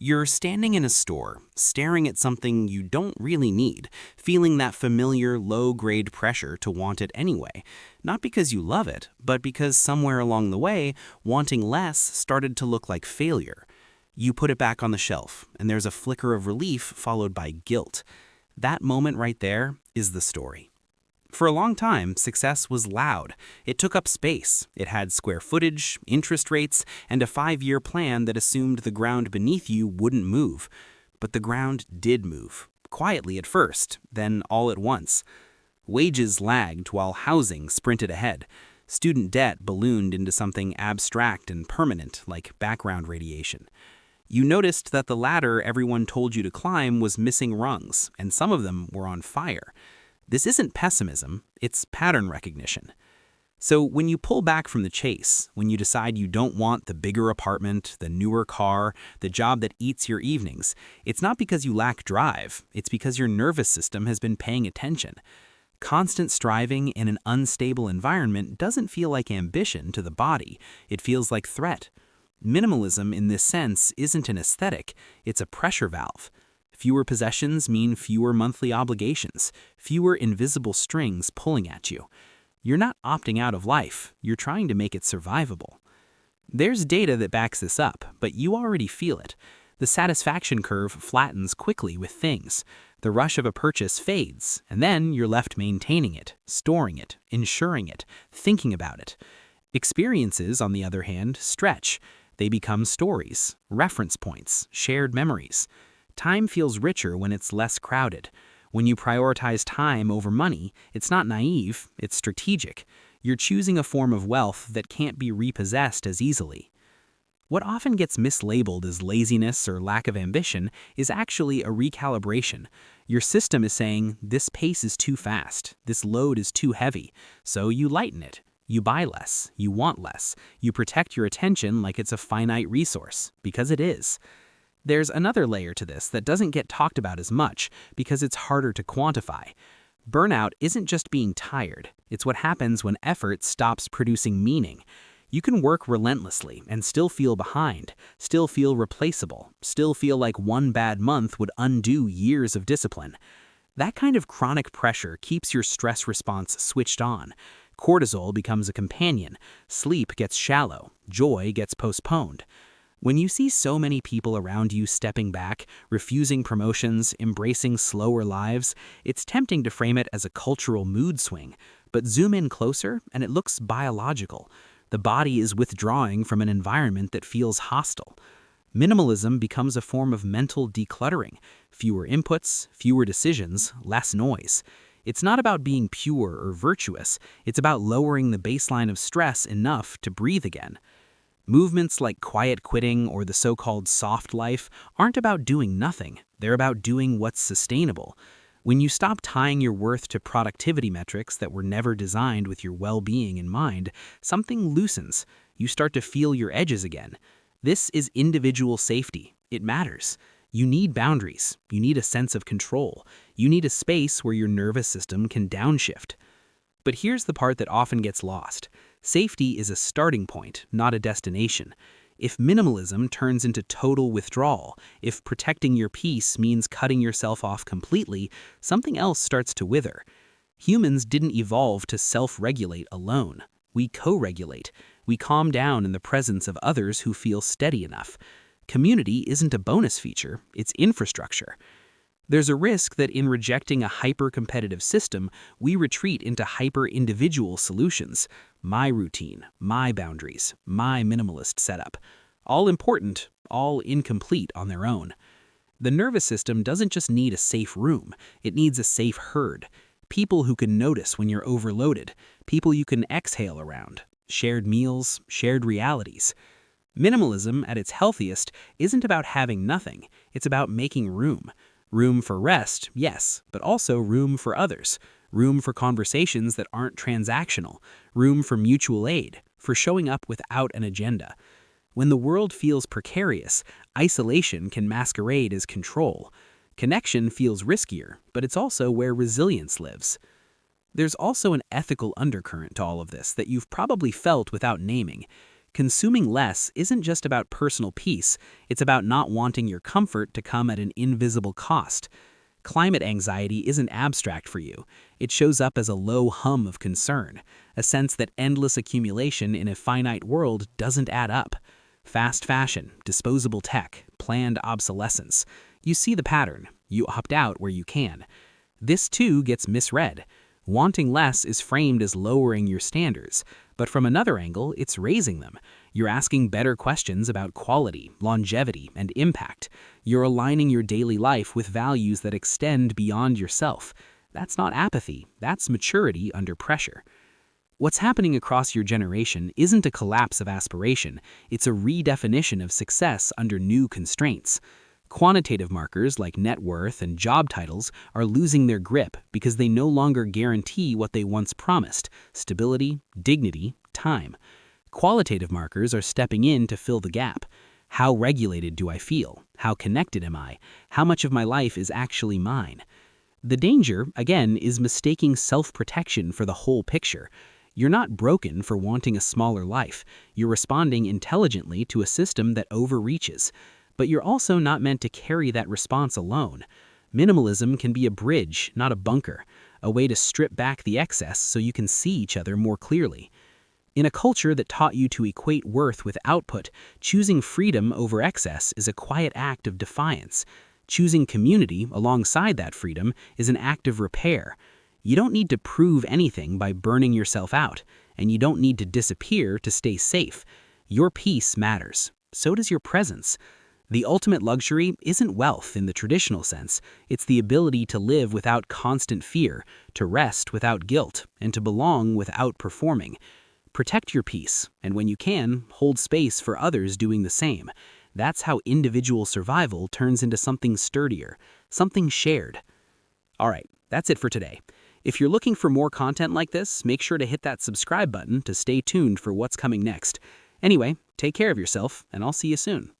You're standing in a store, staring at something you don't really need, feeling that familiar low-grade pressure to want it anyway. Not because you love it, but because somewhere along the way, wanting less started to look like failure. You put it back on the shelf, and there's a flicker of relief followed by guilt. That moment right there is the story. For a long time, success was loud. It took up space. It had square footage, interest rates, and a 5-year plan that assumed the ground beneath you wouldn't move. But the ground did move. Quietly at first, then all at once. Wages lagged while housing sprinted ahead. Student debt ballooned into something abstract and permanent, like background radiation. You noticed that the ladder everyone told you to climb was missing rungs, and some of them were on fire. This isn't pessimism, it's pattern recognition. So when you pull back from the chase, when you decide you don't want the bigger apartment, the newer car, the job that eats your evenings, it's not because you lack drive, it's because your nervous system has been paying attention. Constant striving in an unstable environment doesn't feel like ambition to the body, it feels like threat. Minimalism in this sense isn't an aesthetic, it's a pressure valve. Fewer possessions mean fewer monthly obligations, fewer invisible strings pulling at you. You're not opting out of life, you're trying to make it survivable. There's data that backs this up, but you already feel it. The satisfaction curve flattens quickly with things. The rush of a purchase fades, and then you're left maintaining it, storing it, insuring it, thinking about it. Experiences, on the other hand, stretch. They become stories, reference points, shared memories. Time feels richer when it's less crowded. When you prioritize time over money, it's not naive, it's strategic. You're choosing a form of wealth that can't be repossessed as easily. What often gets mislabeled as laziness or lack of ambition is actually a recalibration. Your system is saying, this pace is too fast, this load is too heavy, so you lighten it. You buy less, you want less, you protect your attention like it's a finite resource, because it is. There's another layer to this that doesn't get talked about as much because it's harder to quantify. Burnout isn't just being tired, it's what happens when effort stops producing meaning. You can work relentlessly and still feel behind, still feel replaceable, still feel like one bad month would undo years of discipline. That kind of chronic pressure keeps your stress response switched on. Cortisol becomes a companion, sleep gets shallow, joy gets postponed. When you see so many people around you stepping back, refusing promotions, embracing slower lives, it's tempting to frame it as a cultural mood swing. But zoom in closer and it looks biological. The body is withdrawing from an environment that feels hostile. Minimalism becomes a form of mental decluttering. Fewer inputs, fewer decisions, less noise. It's not about being pure or virtuous, it's about lowering the baseline of stress enough to breathe again. Movements like quiet quitting or the so-called soft life aren't about doing nothing, they're about doing what's sustainable. When you stop tying your worth to productivity metrics that were never designed with your well-being in mind, something loosens. You start to feel your edges again. This is individual safety. It matters. You need boundaries. You need a sense of control. You need a space where your nervous system can downshift. But here's the part that often gets lost. Safety is a starting point, not a destination. If minimalism turns into total withdrawal, if protecting your peace means cutting yourself off completely, something else starts to wither. Humans didn't evolve to self-regulate alone. We co-regulate. We calm down in the presence of others who feel steady enough. Community isn't a bonus feature, it's infrastructure. There's a risk that in rejecting a hyper-competitive system, we retreat into hyper-individual solutions. My routine, my boundaries, my minimalist setup. All important, all incomplete on their own. The nervous system doesn't just need a safe room, it needs a safe herd. People who can notice when you're overloaded, people you can exhale around, shared meals, shared realities. Minimalism, at its healthiest, isn't about having nothing, it's about making room. Room for rest, yes, but also room for others. Room for conversations that aren't transactional. Room for mutual aid, for showing up without an agenda. When the world feels precarious, isolation can masquerade as control. Connection feels riskier, but it's also where resilience lives. There's also an ethical undercurrent to all of this that you've probably felt without naming. Consuming less isn't just about personal peace, it's about not wanting your comfort to come at an invisible cost. Climate anxiety isn't abstract for you. It shows up as a low hum of concern, a sense that endless accumulation in a finite world doesn't add up. Fast fashion, disposable tech, planned obsolescence. You see the pattern. You opt out where you can. This too gets misread. Wanting less is framed as lowering your standards, but from another angle, it's raising them. You're asking better questions about quality, longevity, and impact. You're aligning your daily life with values that extend beyond yourself. That's not apathy, that's maturity under pressure. What's happening across your generation isn't a collapse of aspiration, it's a redefinition of success under new constraints. Quantitative markers like net worth and job titles are losing their grip because they no longer guarantee what they once promised: stability, dignity, time. Qualitative markers are stepping in to fill the gap. How regulated do I feel? How connected am I? How much of my life is actually mine? The danger, again, is mistaking self-protection for the whole picture. You're not broken for wanting a smaller life. You're responding intelligently to a system that overreaches. But you're also not meant to carry that response alone. Minimalism can be a bridge, not a bunker, a way to strip back the excess so you can see each other more clearly. In a culture that taught you to equate worth with output, choosing freedom over excess is a quiet act of defiance. Choosing community alongside that freedom is an act of repair. You don't need to prove anything by burning yourself out, and you don't need to disappear to stay safe. Your peace matters. So does your presence. The ultimate luxury isn't wealth in the traditional sense. It's the ability to live without constant fear, to rest without guilt, and to belong without performing. Protect your peace, and when you can, hold space for others doing the same. That's how individual survival turns into something sturdier, something shared. All right, that's it for today. If you're looking for more content like this, make sure to hit that subscribe button to stay tuned for what's coming next. Anyway, take care of yourself, and I'll see you soon.